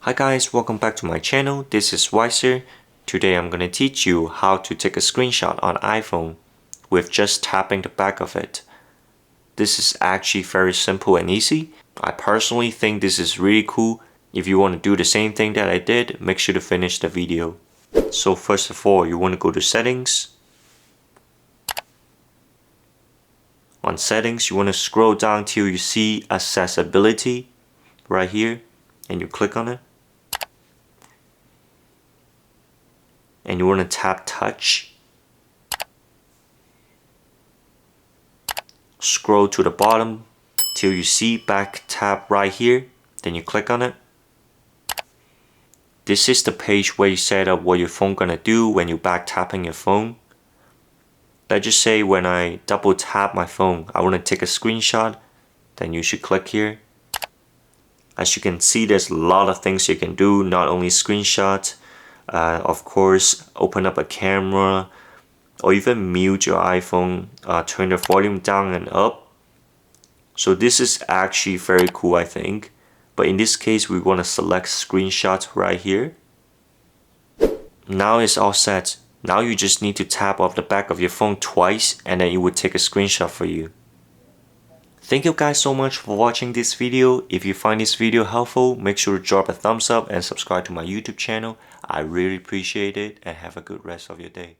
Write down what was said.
Hi guys, welcome back to my channel. This is Wiser. Today I'm gonna teach you how to take a screenshot on iPhone with just tapping the back of it. This is actually very simple and easy. I personally think this is really cool. If you want to do the same thing that I did, make sure to finish the video. So first of all, you want to go to settings. On settings, you want to scroll down till you see accessibility right here and you click on it. And you want to tap touch. Scroll to the bottom till you see backtap right here, then you click on it. This is the page where you set up what your phone gonna do when you back tapping your phone. Let's just say when I double tap my phone, I want to take a screenshot, then you should click here. As you can see, there's a lot of things you can do, not only screenshots, of course, open up a camera, or even mute your iPhone, turn the volume down and up. So this is actually very cool, I think. But in this case, we want to select screenshot right here. Now it's all set. Now you just need to tap off the back of your phone twice and then it will take a screenshot for you. Thank you guys so much for watching this video. If you find this video helpful, make sure to drop a thumbs up and subscribe to my YouTube channel. I really appreciate it and have a good rest of your day.